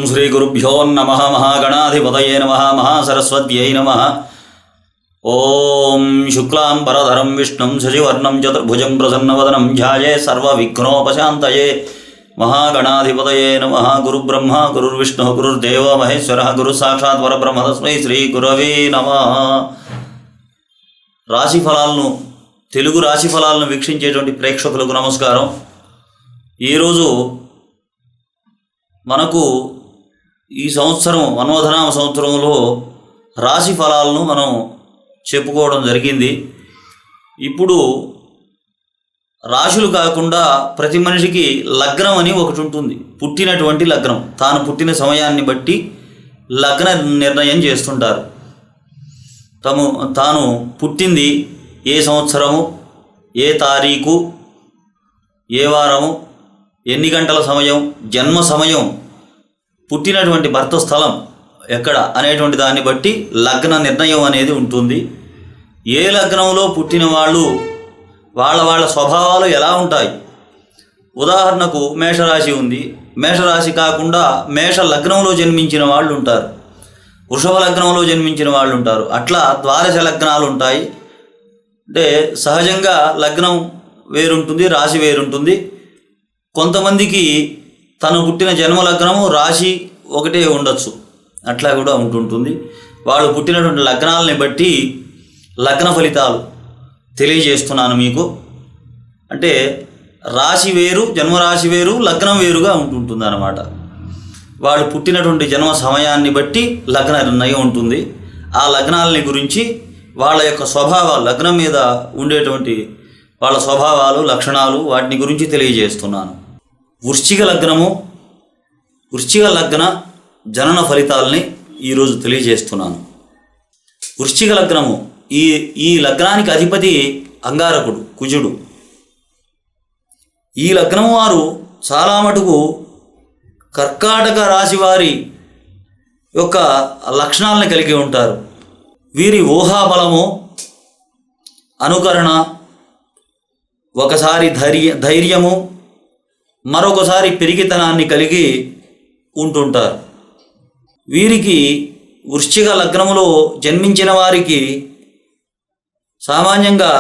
श्रीगुरुभ्यो नमः। महागणाधिपतये नमः। महासरस्वत्यै नमः। ओं शुक्लांबरधरं विष्णुं शशिवर्णं चतुर्भुजं प्रसन्नवदनं ध्यायेत् सर्वविघ्नोपशान्तये। महागणाधिपतये नमः। गुरुब्रह्मा गुरुर्विष्णुः गुरुर्देवो महेश्वरः गुरुसाक्षात् परब्रह्म तस्मै श्रीगुरवे नमः। రాశిఫలాలను తెలుగు రాశిఫలాలను వీక్షించేటువంటి ప్రేక్షకులకు నమస్కారం। ఈరోజు మనకు ఈ సంవత్సరం అన్వధనామ సంవత్సరంలో రాశి ఫలాలను మనం చెప్పుకోవడం జరిగింది। ఇప్పుడు రాశులు కాకుండా ప్రతి మనిషికి లగ్నం అని ఒకటి ఉంటుంది, పుట్టినటువంటి లగ్నం। తాను పుట్టిన సమయాన్ని బట్టి లగ్న నిర్ణయం చేస్తుంటారు। తాను పుట్టింది ఏ సంవత్సరము, ఏ తారీఖు, ఏ వారము, ఎన్ని గంటల సమయం, జన్మ సమయం, పుట్టినటువంటి భర్త స్థలం ఎక్కడ అనేటువంటి దాన్ని బట్టి లగ్న నిర్ణయం అనేది ఉంటుంది। ఏ లగ్నంలో పుట్టిన వాళ్ళు వాళ్ళ స్వభావాలు ఎలా ఉంటాయి? ఉదాహరణకు మేషరాశి ఉంది, మేషరాశి కాకుండా మేష లగ్నంలో జన్మించిన వాళ్ళు ఉంటారు, వృషభ లగ్నంలో జన్మించిన వాళ్ళు ఉంటారు। అట్లా ద్వాదశ లగ్నాలు ఉంటాయి। అంటే సహజంగా లగ్నం వేరుంటుంది, రాశి వేరుంటుంది। కొంతమందికి తను పుట్టిన జన్మ లగ్నము రాశి ఒకటే ఉండొచ్చు, అట్లా కూడా ఉంటుంటుంది। వాళ్ళు పుట్టినటువంటి లగ్నాలని బట్టి లగ్న ఫలితాలు తెలియజేస్తున్నాను మీకు। అంటే రాశి వేరు, జన్మరాశి వేరు, లగ్నం వేరుగా ఉంటుంటుంది అన్నమాట। వాళ్ళు పుట్టినటువంటి జన్మ సమయాన్ని బట్టి లగ్న నిర్ణయం ఉంటుంది। ఆ లగ్నాలని గురించి వాళ్ళ యొక్క స్వభావాలు, లగ్నం మీద ఉండేటువంటి వాళ్ళ స్వభావాలు, లక్షణాలు, వాటిని గురించి తెలియజేస్తున్నాను। వృశ్చిక లగ్నము, వృశ్చిక లగ్న జనన ఫలితాలని ఈరోజు తెలియజేస్తున్నాను। వృశ్చిక లగ్నము, ఈ లగ్నానికి అధిపతి అంగారకుడు, కుజుడు। ఈ లగ్నం వారు చాలా మటుకు కర్కాటక రాశి వారి యొక్క లక్షణాలను కలిగి ఉంటారు। వీరి ఊహాబలము, అనుకరణ, ఒకసారి ధైర్యము, మరొకసారి పెరిగితనాన్ని కలిగి ఉంటుంటారు। వీరికి వృశ్చిక లగ్నములో జన్మించిన వారికి సామాన్యంగా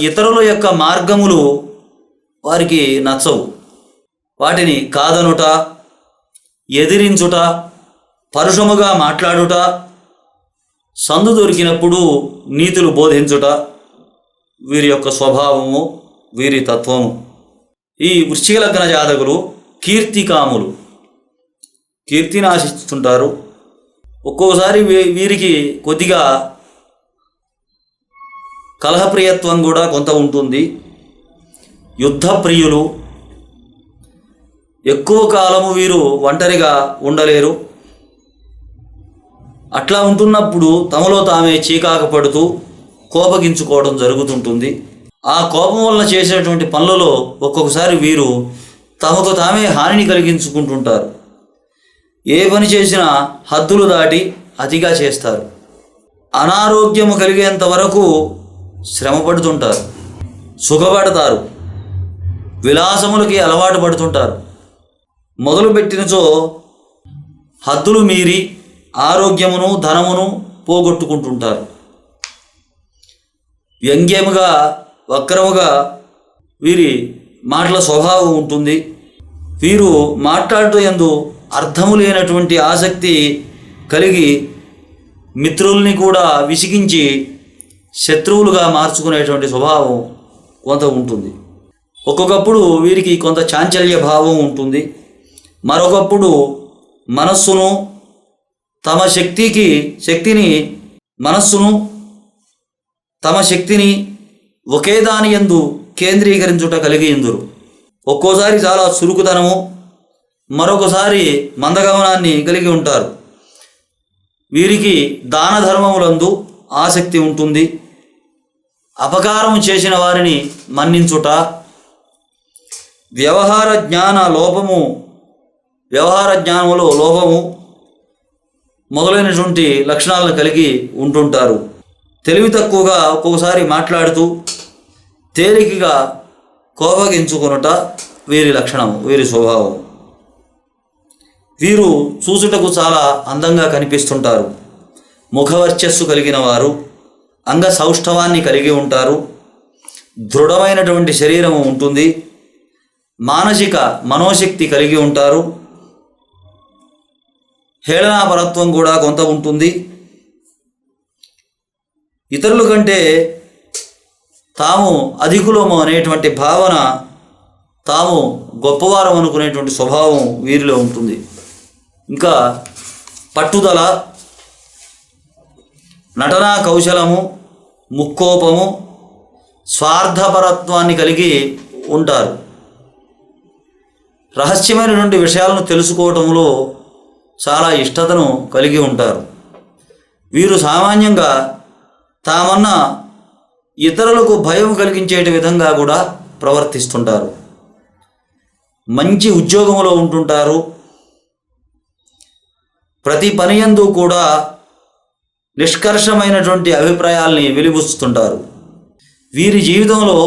ఇతరుల యొక్క మార్గములు వారికి నచ్చవు। వాటిని కాదనుట, ఎదిరించుట, పరుషముగా మాట్లాడుట, సందు దొరికినప్పుడు నీతులు బోధించుట వీరి యొక్క స్వభావము, వీరి తత్వము। ఈ వృశ్చిక లగ్న జాతకులు కీర్తికాములు, కీర్తిని ఆశిస్తుంటారు। ఒక్కోసారి వీరికి కొద్దిగా కలహప్రియత్వం కూడా కొంత ఉంటుంది। యుద్ధప్రియులు, ఎక్కువ కాలము వీరు ఒంటరిగా ఉండలేరు। అట్లా ఉంటున్నప్పుడు తమలో తామే చీకాకు పడుతూ కోపగించుకోవడం జరుగుతుంటుంది। ఆ కోపం వలన చేసేటువంటి పనులలో ఒక్కొక్కసారి వీరు తమకు తామే హానిని కలిగించుకుంటుంటారు। ఏ పని చేసినా హద్దులు దాటి అతిగా చేస్తారు। అనారోగ్యము కలిగేంత వరకు శ్రమ పడుతుంటారు, సుఖపడతారు, విలాసములకి అలవాటు పడుతుంటారు। మొదలుపెట్టినచో హద్దులు మీరి ఆరోగ్యమును, ధనమును పోగొట్టుకుంటుంటారు। వ్యంగ్యముగా, వక్రముగా వీరి మాటల స్వభావం ఉంటుంది। వీరు మాట్లాడుతూ యందు అర్థము లేనటువంటి ఆసక్తి కలిగి మిత్రుల్ని కూడా విసిగించి శత్రువులుగా మార్చుకునేటువంటి స్వభావం కొంత ఉంటుంది। ఒక్కొక్కప్పుడు వీరికి కొంత చాంచల్య భావం ఉంటుంది। మరొకప్పుడు మనస్సును, తమ శక్తిని ఒకే దాని యందు కేంద్రీకరించుట కలిగి ఎందురు। ఒక్కోసారి చాలా చురుకుతనము, మరొకసారి మందగమనాన్ని కలిగి ఉంటారు। వీరికి దాన ధర్మములందు ఆసక్తి ఉంటుంది। అపకారం చేసిన వారిని మన్నించుట, వ్యవహార జ్ఞానములో లోపము మొదలైనటువంటి లక్షణాలను కలిగి ఉంటుంటారు। తెలివి తక్కువగా ఒక్కొక్కసారి మాట్లాడుతూ తేలికగా కోపగించుకొనుట వీరి లక్షణం, వీరి స్వభావం। వీరు చూసుటకు చాలా అందంగా కనిపిస్తుంటారు. ముఖవర్చస్సు కలిగిన వారు, అంగ సౌష్ఠవాన్ని కలిగి ఉంటారు, దృఢమైనటువంటి శరీరము ఉంటుంది, మానసిక మనోశక్తి కలిగి ఉంటారు, హేళనాపరత్వం కూడా కొంత ఉంటుంది. ఇతరుల కంటే తాము అధికులము అనేటువంటి భావన, తాము గొప్పవారం అనుకునేటువంటి స్వభావం వీరిలో ఉంటుంది. ఇంకా పట్టుదల, నటనా కౌశలము, ముక్కోపము, స్వార్థపరత్వాన్ని కలిగి ఉంటారు. రహస్యమైనటువంటి విషయాలను తెలుసుకోవటంలో చాలా ఇష్టతను కలిగి ఉంటారు. వీరు సామాన్యంగా తామన్నా ఇతరులకు భయం కలిగించే విధంగా కూడా ప్రవర్తిస్తుంటారు. మంచి ఉద్యోగంలో ఉంటుంటారు. ప్రతి పని యందు కూడా నిష్కర్షమైనటువంటి అభిప్రాయాల్ని వెలిబుచ్చుతుంటారు. వీరి జీవితంలో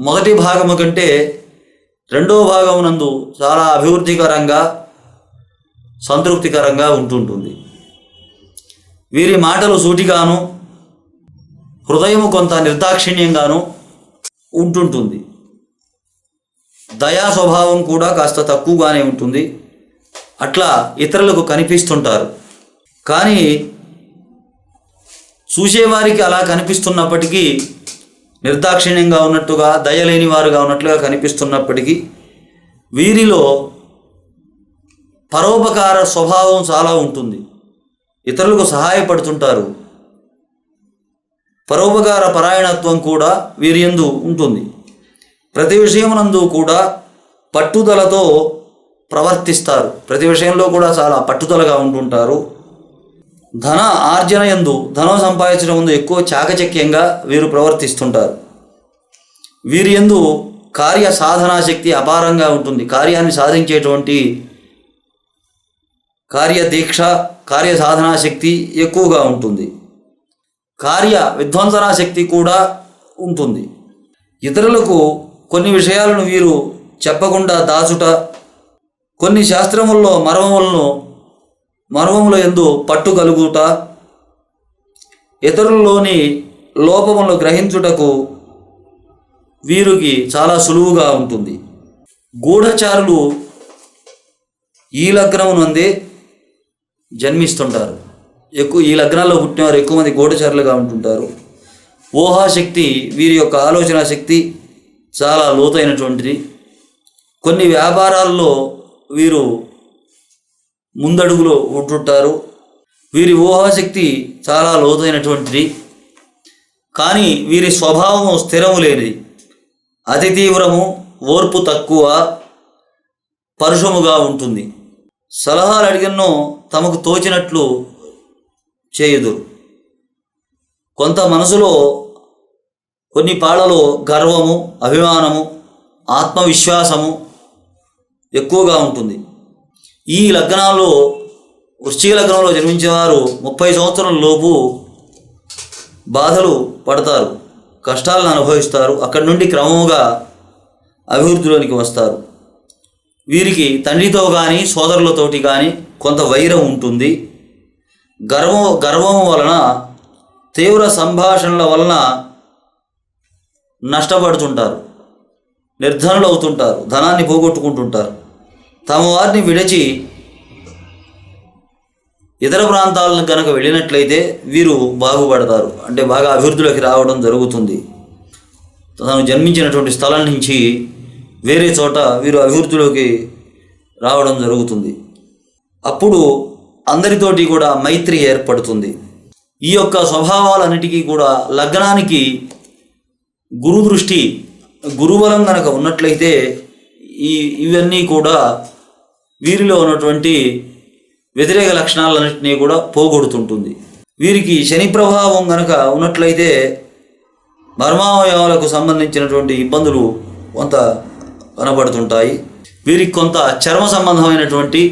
మొదటి భాగము కంటే రెండవ భాగమునందు చాలా అభివృద్ధికరంగా, సంతృప్తికరంగా ఉంటుంటుంది. వీరి మాటలు సూటిగాను, హృదయము కొంత నిర్దాక్షిణ్యంగాను ఉంటుంటుంది. దయా స్వభావం కూడా కాస్త తక్కువగానే ఉంటుంది. అట్లా ఇతరులకు కనిపిస్తుంటారు. కానీ చూసేవారికి అలా కనిపిస్తున్నప్పటికీ, నిర్దాక్షిణ్యంగా ఉన్నట్టుగా, దయలేని వారుగా ఉన్నట్లుగా కనిపిస్తున్నప్పటికీ, వీరిలో పరోపకార స్వభావం చాలా ఉంటుంది. ఇతరులకు సహాయపడుతుంటారు. పరోపకార పరాయణత్వం కూడా వీరి యందు ఉంటుంది. ప్రతి విషయమునందు కూడా పట్టుదలతో ప్రవర్తిస్తారు. ప్రతి విషయంలో కూడా చాలా పట్టుదలగా ఉంటుంటారు. ధన ఆర్జన యందు, ధనం సంపాదించడం ముందు ఎక్కువ చాకచక్యంగా వీరు ప్రవర్తిస్తుంటారు. వీరి యందు కార్య సాధనా శక్తి అపారంగా ఉంటుంది. కార్యాన్ని సాధించేటువంటి కార్యదీక్ష, కార్య సాధనా శక్తి ఎక్కువగా ఉంటుంది. కార్య విధ్వంసనా శక్తి కూడా ఉంటుంది. ఇతరులకు కొన్ని విషయాలను వీరు చెప్పకుండా దాచుట, కొన్ని శాస్త్రముల్లో మర్మముల యందు పట్టు కలుగుట, ఇతరుల్లోని లోపములను గ్రహించుటకు వీరికి చాలా సులువుగా ఉంటుంది. గూఢచారులు ఈ లగ్నమునందే జన్మిస్తుంటారు. ఈ లగ్నాల్లో పుట్టినవారు ఎక్కువ మంది గూఢచారులుగా ఉంటుంటారు. ఊహాశక్తి, వీరి యొక్క ఆలోచన శక్తి చాలా లోతైనటువంటిది. కొన్ని వ్యాపారాల్లో వీరు ముందడుగులో ఉంటుంటారు. వీరి ఊహాశక్తి చాలా లోతైనటువంటిది. కానీ వీరి స్వభావము స్థిరము లేనిది. అతి తీవ్రము, ఓర్పు తక్కువ, పరుషముగా ఉంటుంది. సలహాలు అడిగినో తమకు తోచినట్లు చేయుదురు. కొంత మనసులో కొన్ని పాళ్ళలో గర్వము, అభిమానము, ఆత్మవిశ్వాసము ఎక్కువగా ఉంటుంది. ఈ లగ్నాల్లో, వృశ్చిక లగ్నంలో జన్మించిన వారు 30 సంవత్సరాల లోపు బాధలు పడతారు, కష్టాలను అనుభవిస్తారు. అక్కడి నుండి క్రమముగా అభివృద్ధిలోనికి వస్తారు. వీరికి తండ్రితో కానీ సోదరులతోటి కానీ కొంత వైరం ఉంటుంది. గర్వము వలన, తీవ్ర సంభాషణల వలన నష్టపడుతుంటారు, నిర్ధనులు అవుతుంటారు, ధనాన్ని పోగొట్టుకుంటుంటారు. తమ వారిని విడిచి ఇతర ప్రాంతాలను కనుక వెళ్ళినట్లయితే వీరు బాగుపడతారు, అంటే బాగా అభివృద్ధిలోకి రావడం జరుగుతుంది. తను జన్మించినటువంటి స్థలం నుంచి వేరే చోట వీరు అభివృద్ధిలోకి రావడం జరుగుతుంది. అప్పుడు అందరితోటి కూడా మైత్రి ఏర్పడుతుంది. ఈ యొక్క స్వభావాలన్నిటికీ కూడా లగ్నానికి గురు దృష్టి, గురుబలం కనుక ఉన్నట్లయితే ఇవన్నీ కూడా వీరిలో ఉన్నటువంటి వ్యతిరేక లక్షణాలన్నింటినీ కూడా పోగొడుతుంటుంది. వీరికి శని ప్రభావం కనుక ఉన్నట్లయితే మర్మావయవాలకు సంబంధించినటువంటి ఇబ్బందులు కొంత కనబడుతుంటాయి. వీరికి కొంత చర్మ సంబంధమైనటువంటి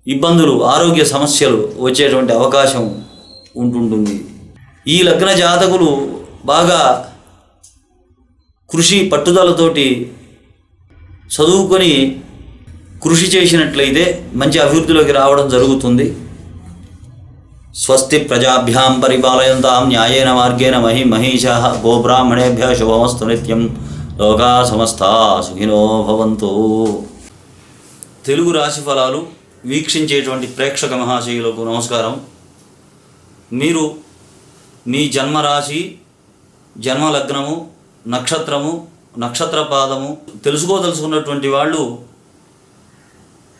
ఇబ్బందులు, ఆరోగ్య సమస్యలు వచ్చేటువంటి అవకాశం ఉంటుంటుంది. ఈ లగ్న జాతకులు బాగా కృషి పట్టుదలతోటి చదువుకొని కృషి చేసినట్లయితే మంచి అభివృద్ధిలోకి రావడం జరుగుతుంది. స్వస్తి ప్రజాభ్యాం పరిపాలయంతాం న్యాయేన మార్గేణ మహీషాః గోబ్రాహ్మణేభ్యः శుభమస్తు నిత్యం. లోకా సమస్తా సుఖినో భవంతు. తెలుగు రాశి ఫలాలు వీక్షించేటువంటి ప్రేక్షక మహాశయులకు నమస్కారం. మీరు మీ జన్మరాశి, జన్మలగ్నము, నక్షత్రము, నక్షత్ర పాదము తెలుసుకోదలుచుకున్నటువంటి వాళ్ళు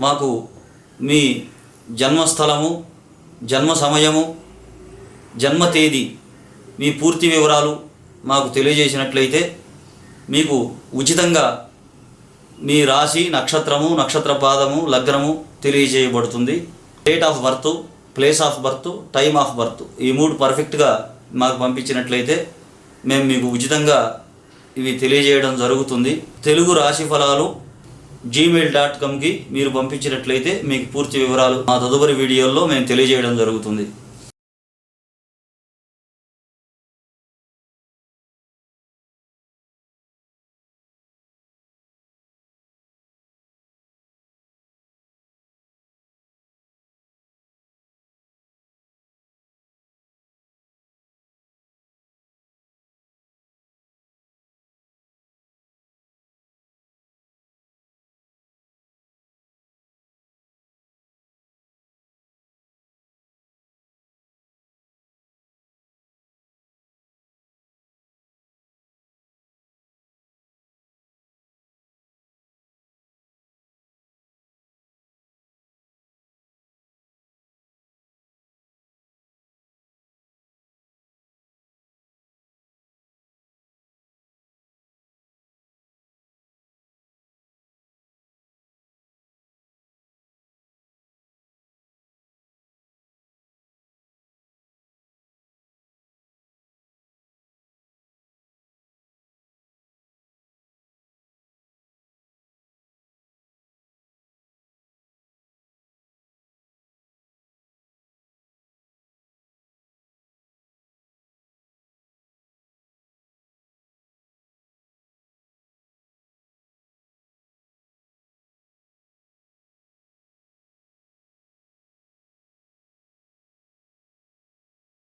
మాకు మీ జన్మస్థలము, జన్మ సమయము, జన్మ తేదీ, మీ పూర్తి వివరాలు మాకు తెలియజేసినట్లయితే మీకు ఉచితంగా మీ రాశి, నక్షత్రము, నక్షత్ర పాదము, లగ్నము తెలియజేయబడుతుంది. Date of birth, place of birth, time of birth ఈ 3 పర్ఫెక్ట్గా మాకు పంపించినట్లయితే మేము మీకు ఉచితంగా ఇవి తెలియజేయడం జరుగుతుంది. తెలుగు రాశి ఫలాలు gmail.comకి మీరు పంపించినట్లయితే మీకు పూర్తి వివరాలు మా తదుపరి వీడియోల్లో మేము తెలియజేయడం జరుగుతుంది.